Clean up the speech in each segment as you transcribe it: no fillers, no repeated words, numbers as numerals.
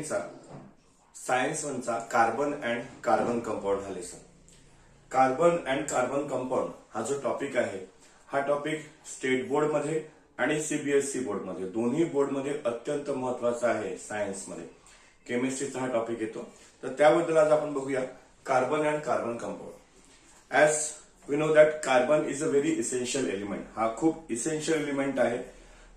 टेनचा science 1चा carbon and carbon compound हा lesson. Carbon and carbon compound हा जो टॉपिक आहे हा टॉपिक स्टेट बोर्डमध्ये आणि सीबीएसई बोर्डमध्ये दोन्ही बोर्डमध्ये अत्यंत महत्वाचा आहे. सायन्समध्ये केमिस्ट्रीचा हा टॉपिक येतो. तर त्याबद्दल आज आपण बघूया carbon and carbon compound. As we know that carbon is a very essential element. हा खूप इसेन्शियल एलिमेंट आहे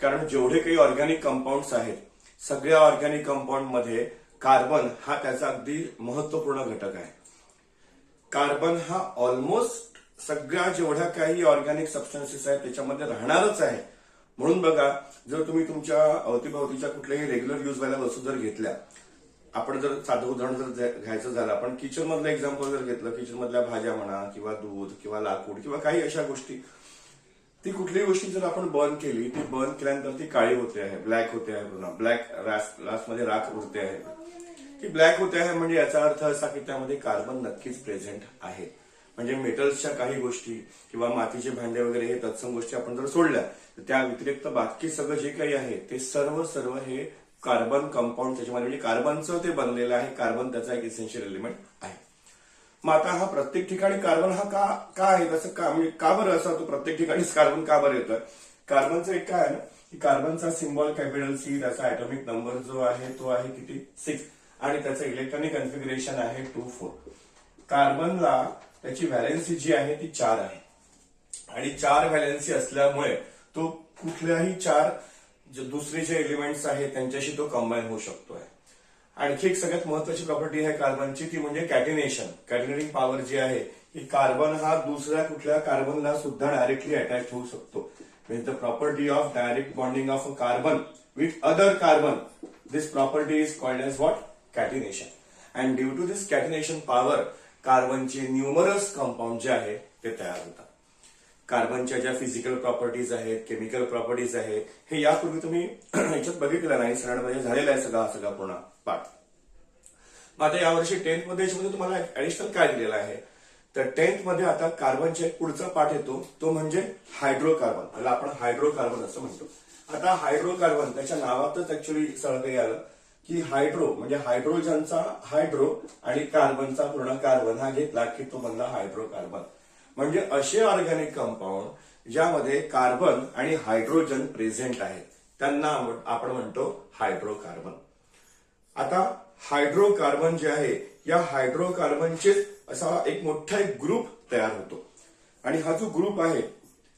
कारण जेवढे काही ऑर्गॅनिक कंपाऊंड्स आहेत सगळ्या ऑर्गॅनिक कंपाऊंड मध्ये कार्बन हा त्याचा अगदी महत्वपूर्ण घटक आहे. कार्बन हा ऑलमोस्ट सगळ्या जेवढ्या काही ऑर्गॅनिक सबस्टन्सेस आहेत त्याच्यामध्ये राहणारच आहे. म्हणून बघा, जर तुम्ही तुमच्या अवतीभोवतीच्या कुठल्याही रेग्युलर यूज वाल्या वस्तू जर घेतल्या, आपण जर साधं उदाहरण जर घ्यायचं झालं, आपण किचन मधलं एक्झाम्पल जर घेतलं, किचन मधल्या भाज्या म्हणा किंवा दूध किंवा लाकूड किंवा काही अशा गोष्टी, ती कुठलीही गोष्टी जर आपण बर्न केली, ती बर्न केल्यानंतर ती काळी होते आहे, ब्लॅक होते आहे, पुन्हा ब्लॅक लास्टमध्ये राख उरते आहे. ती ब्लॅक होते आहे म्हणजे याचा अर्थ असा की त्यामध्ये कार्बन नक्कीच प्रेझेंट आहे. म्हणजे मेटल्सच्या काही गोष्टी किंवा मातीचे भांडे वगैरे हे तत्सम गोष्टी आपण जर सोडल्या तर त्या व्यतिरिक्त बाकी सगळं जे काही आहे ते सर्व हे कार्बन कंपाऊंड त्याच्यामध्ये म्हणजे कार्बनचं ते बनलेलं आहे. कार्बन त्याचा एक इसेन्शियल एलिमेंट आहे. मग आता हा प्रत्येक ठिकाणी कार्बन हा का आहे, तसं का म्हणजे का बरं असा तो प्रत्येक ठिकाणीच कार्बन का बरं येतोय? कार्बनचं एक काय आहे ना की कार्बनचा सिम्बॉल कॅपिटल सी, त्याचा ऍटॉमिक नंबर जो आहे तो आहे किती 6 आणि त्याचं इलेक्ट्रॉनिक कन्फिगरेशन आहे 2,4. कार्बनला त्याची व्हॅलेन्सी जी आहे ती 4 आहे आणि 4 व्हॅलेन्सी असल्यामुळे तो कुठल्याही 4 दुसरे जे एलिमेंट्स आहेत त्यांच्याशी तो कंबाईन होऊ शकतोय. आणखी एक सगळ्यात महत्वाची प्रॉपर्टी आहे कार्बनची, ती म्हणजे कॅटिनेशन. कॅटिनेटिंग पॉवर जी आहे की कार्बन हा दुसऱ्या कुठल्या कार्बनला सुद्धा डायरेक्टली अटॅच होऊ शकतो. Means the property of direct bonding of a carbon with other carbon, this property is called as what? Catenation. And due to this catenation power कार्बनचे न्यूमरस कंपाऊंड जे आहे ते तयार होतात. कार्बनच्या ज्या फिजिकल प्रॉपर्टीज आहेत, केमिकल प्रॉपर्टीज आहेत, हे यापूर्वी तुम्ही याच्यात बघितलेलं नाही, स्टँडर्डमध्ये झालेला आहे सगळा पूर्ण पाठ. मग आता यावर्षी 10th मध्ये याच्यामध्ये तुम्हाला ऍडिशनल काय दिलेलं आहे, तर 10th मध्ये आता कार्बनचा एक पुढचा पाठ येतो, तो म्हणजे हायड्रोकार्बन. त्याला आपण हायड्रोकार्बन असं म्हणतो. आता हायड्रोकार्बन त्याच्या नावातच ऍक्च्युअली सगळं काही आलं की हायड्रो म्हणजे हायड्रोजनचा हायड्रो आणि कार्बनचा पूर्ण कार्बन हा घेतला की तो बनला हायड्रोकार्बन. म्हणजे असे ऑर्गॅनिक कंपाऊंड ज्यामध्ये कार्बन आणि हायड्रोजन प्रेझेंट आहेत त्यांना आपण म्हणतो हायड्रोकार्बन. आता हायड्रोकार्बन जे आहे या हायड्रोकार्बनचे असा एक मोठा एक ग्रुप तयार होतो आणि हा जो ग्रुप आहे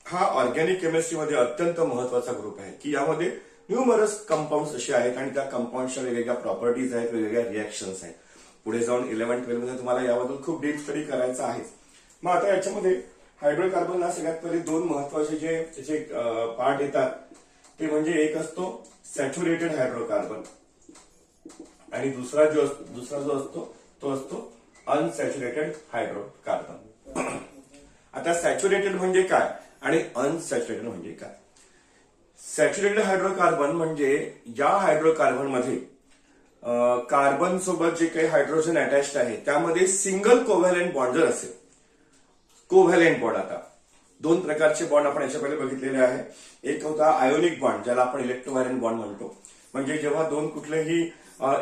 हा ऑर्गॅनिक केमिस्ट्रीमध्ये अत्यंत महत्वाचा ग्रुप आहे की यामध्ये न्यूमरस कंपाऊंड्स असे आहेत आणि त्या कंपाऊंडच्या वेगवेगळ्या प्रॉपर्टीज आहेत, वेगवेगळ्या रिएक्शन्स आहेत. पुढे जाऊन 11-12 मध्ये तुम्हाला याबद्दल खूप डीप स्टडी करायचा आहे. मग आता याच्यामध्ये हायड्रोकार्बनला सगळ्यात पहिले 2 महत्वाचे जे त्याचे पार्ट येतात ते म्हणजे एक असतो सॅच्युरेटेड हायड्रोकार्बन आणि दुसरा जो असतो तो असतो अनसॅच्युरेटेड हायड्रोकार्बन. आता सॅच्युरेटेड म्हणजे काय आणि अनसॅच्युरेटेड म्हणजे काय? सॅच्युरेटेड हायड्रोकार्बन म्हणजे या हायड्रोकार्बन मध्ये कार्बन सोबत जे काही हायड्रोजन अटॅच्ड आहे त्यामध्ये सिंगल कोव्हॅलेंट बॉन्ड जर असेल, कोव्हॅलेंट बॉन्ड, आता 2 प्रकारचे बॉन्ड आपण याच्या पहिले बघितलेले आहे. एक होता आयोनिक बॉन्ड ज्याला आपण इलेक्ट्रोव्हायलेंट बॉन्ड म्हणतो. म्हणजे जेव्हा 2 कुठलेही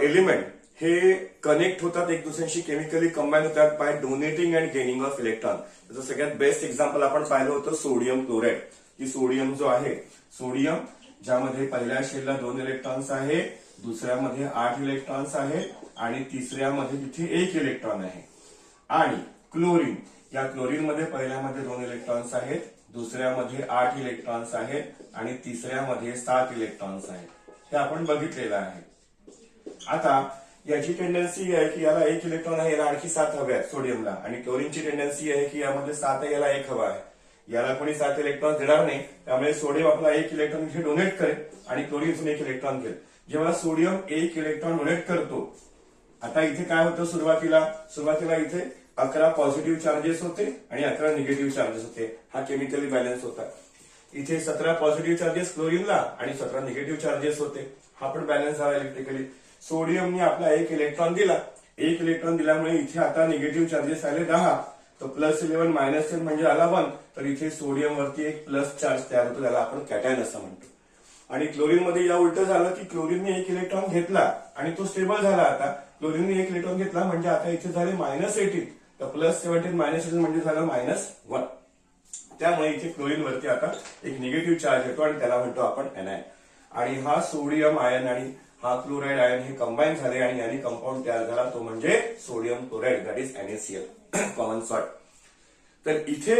एलिमेंट हे कनेक्ट होतात एक दुसऱ्याशी, केमिकली कंबाईन होतात by donating and gaining of electron. त्याचं सगळ्यात बेस्ट एक्झाम्पल आपण पाहिलं होतं सोडियम क्लोराईड. की सोडियम जो आहे, सोडियम ज्यामध्ये पहिल्या शेलला 2 इलेक्ट्रॉन्स आहे, दुसऱ्यामध्ये 8 इलेक्ट्रॉन्स आहेत आणि तिसऱ्यामध्ये तिथे 1 इलेक्ट्रॉन आहे. आणि क्लोरीन, या क्लोरीन मध्ये पहिल्यामध्ये 2 इलेक्ट्रॉन्स आहेत, दुसऱ्यामध्ये 8 इलेक्ट्रॉन्स आहेत आणि तिसऱ्यामध्ये 7 इलेक्ट्रॉन्स आहेत. हे आपण बघितलेलं आहे. आता याची टेंडन्सी आहे की याला 1 इलेक्ट्रॉन आहे, याला आणखी 7 हवे आहेत सोडियमला, आणि क्लोरीनची टेंडन्सी आहे की यामध्ये 7 आहे, याला 1 हवा आहे. याला कोणी 7 इलेक्ट्रॉन देणार नाही, त्यामुळे सोडियम आपला 1 इलेक्ट्रॉन इथे डोनेट करेल आणि क्लोरीन 1 इलेक्ट्रॉन घेईल. जेव्हा सोडियम 1 इलेक्ट्रॉन डोनेट करतो, आता इथे काय होतं, सुरुवातीला इथे 11 पॉझिटिव्ह चार्जेस होते आणि 11 निगेटिव्ह चार्जेस होते. हा केमिकली बॅलन्स होता. इथे 17 पॉझिटिव्ह चार्जेस क्लोरीनला आणि 17 निगेटिव्ह चार्जेस होते. हा पण बॅलन्स झाला इलेक्ट्रिकली. सोडियमने आपला 1 इलेक्ट्रॉन दिला. 1 इलेक्ट्रॉन दिल्यामुळे इथे आता निगेटिव्ह चार्जेस आले 10, तर +11 -10 म्हणजे आला 1. तर इथे सोडियम वरती एक प्लस चार्ज तयार होतो, त्याला आपण कॅटायन असं म्हणतो. आणि क्लोरीनमध्ये या उलट झालं की क्लोरीनने एक इलेक्ट्रॉन घेतला आणि तो स्टेबल झाला. आता क्लोरीनने एक इलेक्ट्रॉन घेतला म्हणजे आता इथे झाले -18, तर +17 -18 म्हणजे झालं -1. त्यामुळे इथे क्लोरीन वरती आता एक निगेटिव्ह चार्ज येतो आणि त्याला म्हणतो आपण एनायन. आणि हा सोडियम आयन आणि हा क्लोराईड आयन हे कंबाईन झाले आणि याने कंपाऊंड तयार झाला, तो म्हणजे sodium chloride, that is NaCl common salt. तर इथे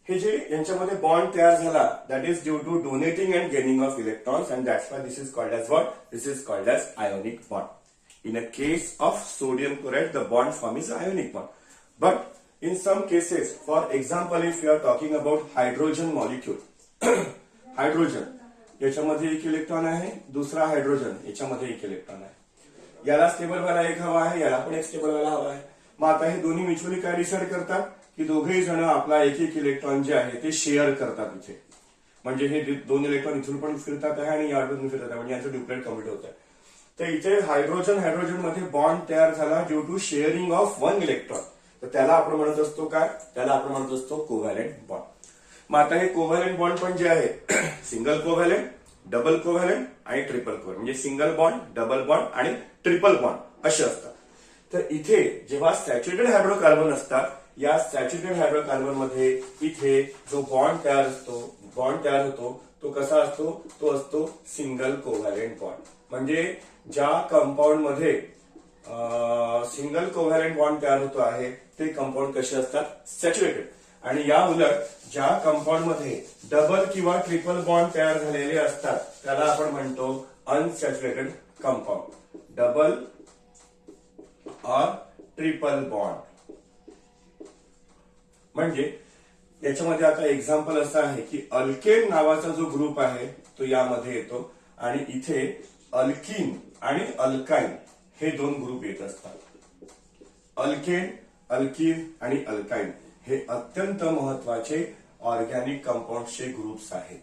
हे जे यांच्यामध्ये बॉन्ड तयार झाला, that is due to donating and gaining of electrons, and that's why this is called as what, this is called as ionic bond. In a case of sodium chloride, the bond form is ionic bond. But in some cases, for example, if we are talking about hydrogen molecule, hydrogen, याच्यामध्ये एक electron आहे, दुसरा hydrogen याच्यामध्ये एक electron आहे. याला stable व्हायला एक हवा आहे, याला पण एक स्टेबल व्हायला हवा आहे. मग आता हे दोन्ही म्युच्युअली काय डिसाईड करतात की दोघेही जण आपला एक एक इलेक्ट्रॉन जे आहे ते शेअर करतात इथे. म्हणजे हे दोन इलेक्ट्रॉन इथून पण फिरतात आहे आणि याकडून फिरतात आहे, म्हणजे यांचं ड्युप्लेट कम्प्लीट होत आहे. तर इथे हायड्रोजन मध्ये बॉन्ड तयार झाला due to sharing of one electron. तर त्याला आपण म्हणत असतो काय, त्याला आपण म्हणत असतो कोव्हॅलेंट बॉन्ड. मग आता हे कोव्हॅलेंट बॉन्ड पण जे आहे सिंगल कोव्हॅलेंट, डबल कोव्हॅलेंट आणि ट्रिपल कोव्हॅलेंट, म्हणजे सिंगल बॉन्ड, डबल बॉन्ड आणि ट्रिपल बॉन्ड असे असतात. तर इथे जेव्हा सॅच्युरेटेड हायड्रोकार्बन असतात, या सॅच्युरेटेड हायड्रोकार्बन मध्ये इथे जो बॉन्ड तयार होतो तो कसा असतो, तो असतो सिंगल कोव्हॅलेंट बॉन्ड. म्हणजे ज्या कंपाऊंड मध्ये सिंगल कोव्हॅलेंट बॉन्ड तयार होतो आहे ते कंपाऊंड कसे असतात, सॅच्युरेटेड. आणि या उलट ज्या कंपाऊंड मध्ये डबल किंवा ट्रिपल बॉन्ड तयार झालेले असतात त्याला आपण म्हणतो अनसॅच्युरेटेड कंपाऊंड, डबल और ट्रिपल बॉन्ड. म्हणजे याच्यामध्ये आता एक्झाम्पल असं आहे की अल्केन नावाचा जो ग्रुप आहे तो यामध्ये येतो आणि इथे अल्कीन आणि अल्काइन हे दोन ग्रुप येत असतात. अल्केन, अल्कीन आणि अल्काइन हे अत्यंत महत्वाचे ऑर्गॅनिक कंपाऊंडचे ग्रुप्स आहेत.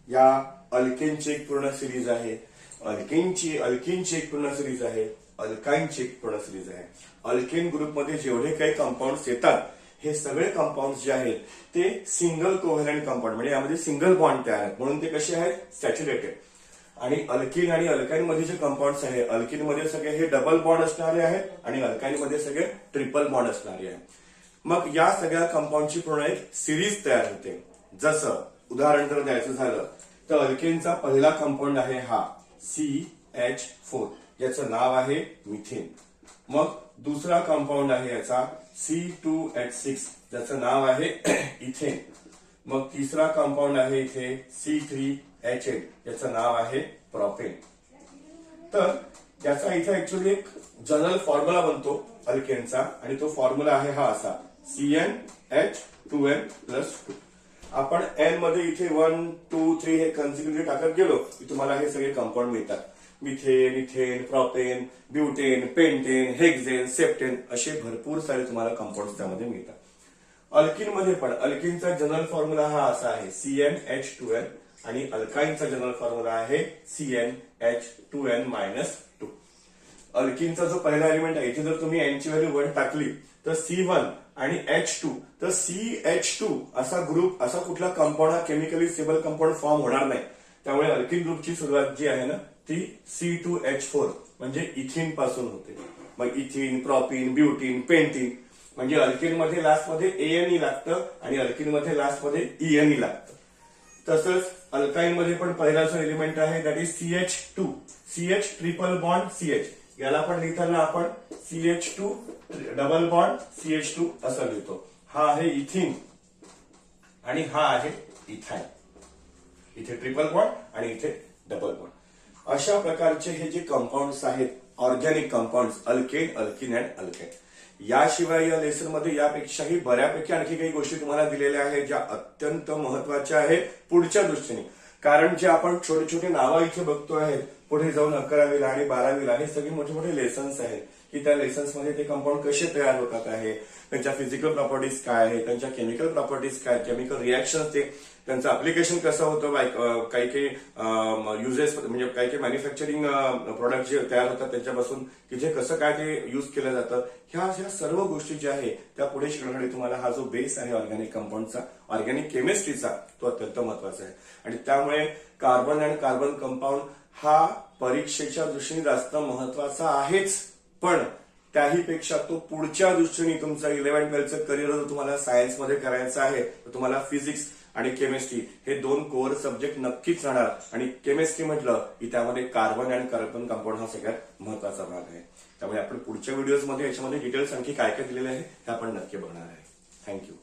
या अल्केनची एक पूर्ण सिरीज आहे, अल्कीनची एक पूर्ण सिरीज आहे, अल्काइनची एक पूर्ण सिरीज आहे. अल्केन ग्रुपमध्ये जेवढे काही कंपाऊंड्स येतात हे सगळे कंपाऊंड्स जे आहेत ते सिंगल कोव्हॅलेंट कंपाऊंड, म्हणजे यामध्ये सिंगल बॉन्ड तयार आहेत म्हणून ते कसे आहेत, सॅच्युरेटेड. आणि अल्कीन आणि अल्काइन मध्ये जे कंपाऊंड्स आहे, अल्कीन मध्ये सगळे हे डबल बॉन्ड असणारे आहेत आणि अल्काइन मध्ये सगळे ट्रिपल बॉन्ड असणारे आहेत. मग या सगळ्या कंपाऊंडची पूर्ण एक सिरीज तयार होते. जसं उदाहरण जर द्यायचं झालं तर अल्केनचा पहिला कंपाऊंड आहे हा CH4, याचं नाव आहे मिथेन. मग दुसरा कंपाऊंड आहे याचा C2H6, ज्याचं नाव आहे इथेन. मग तिसरा कंपाऊंड आहे इथे C3H8, याचं नाव आहे प्रोपेन. तर याचा इथे ऍक्च्युअली एक जनरल फॉर्म्युला बनतो अल्केनचा आणि तो फॉर्म्युला आहे हा असा CnH2n+2. आपण एन मध्ये इथे 1, 2, 3 हे कन्सिक्युटिव्ह टाकत गेलो की तुम्हाला हे सगळे कंपाऊंड मिळतात. Methane, ethane, propane, butane, pentane, hexane, septane असे भरपूर सारे तुम्हाला कंपाऊंड त्यामध्ये मिळतात. अल्किन मध्ये पण अल्किनचा जनरल फॉर्म्युला हा असा आहे CnH2n आणि अल्काइनचा जनरल फॉर्म्युला आहे CnH2n-2. अल्किनचा जो पहिला एलिमेंट आहे इथे जर तुम्ही एन ची व्हॅल्यू 1 टाकली तर C1 आणि H2, तर CH2 असा ग्रुप, असा कुठला कंपाऊंड हा केमिकली स्टेबल कंपाऊंड फॉर्म होणार नाही. त्यामुळे अल्किन ग्रुपची सुरुवात जी आहे ना ती C2H4 म्हणजे इथिन पासून होते. मग इथिन, प्रोपिन, ब्युटीन, पेंटीन, म्हणजे अल्किन मध्ये लास्ट मध्ये ANE लागतं आणि अल्किन मध्ये लास्ट मध्ये ENE लागतं. तसंच अल्काइन मध्ये पण पहिला जो एलिमेंट आहे that is CH2, CH triple bond CH, याला पण लिहिताना आपण CH2 डबल बॉन्ड CH2 असं लिहितो. हा आहे इथिन आणि हा आहे इथाइन. इथे ट्रिपल बॉन्ड आणि इथे डबल बॉन्ड. अशा प्रकारचे हे जे कंपाऊंड्स आहेत organic compounds, alkane, alkene and alkyne. याशिवाय या लेसन मध्ये यापेक्षाही बऱ्यापैकी आणखी काही गोष्टी तुम्हाला दिलेल्या आहेत ज्या अत्यंत महत्वाच्या आहेत पुढच्या दृष्टीने. कारण जे आपण छोटे छोटे नावं इथे बघतो आहेत पुढे जाऊन 11वीला आणि 12वीला हे सगळे मोठे मोठे लेसन्स आहेत. की त्या लेसन्समध्ये ते कंपाऊंड कसे तयार होतात आहे, त्यांच्या फिजिकल प्रॉपर्टीज काय आहे, त्यांच्या केमिकल प्रॉपर्टीज काय, केमिकल रिॲक्शन ते त्यांचं अप्लिकेशन कसं होतं, काही काही युजेस म्हणजे काही काही मॅन्युफॅक्चरिंग प्रोडक्ट जे तयार होतात त्याच्यापासून की जे कसं काय ते युज केलं जातं, ह्या सर्व गोष्टी ज्या आहे त्या पुढे शिकण्यासाठी तुम्हाला हा जो बेस आहे ऑर्गॅनिक कंपाऊंडचा, ऑर्गॅनिक केमिस्ट्रीचा, तो अत्यंत महत्वाचा आहे. आणि त्यामुळे कार्बन अँड कार्बन कंपाऊंड हा परीक्षेच्या दृष्टीने जास्त महत्वाचा आहेच, पण त्याहीपेक्षा तो पुढच्या दृष्टीने तुमचा 11-12चं करिअर जर तुम्हाला सायन्समध्ये करायचं आहे तर तुम्हाला फिजिक्स आणि केमिस्ट्री हे 2 कोर सब्जेक्ट नक्कीच राहणार. आणि केमिस्ट्री म्हटलं की त्यामध्ये कार्बन अँड कार्बन कंपाऊंड हा सगळ्यात महत्वाचा भाग आहे. त्यामुळे आपण पुढच्या व्हिडिओजमध्ये याच्यामध्ये डिटेल्स आणखी काय काय दिलेले आहे हे आपण नक्की बघणार आहे. थँक्यू.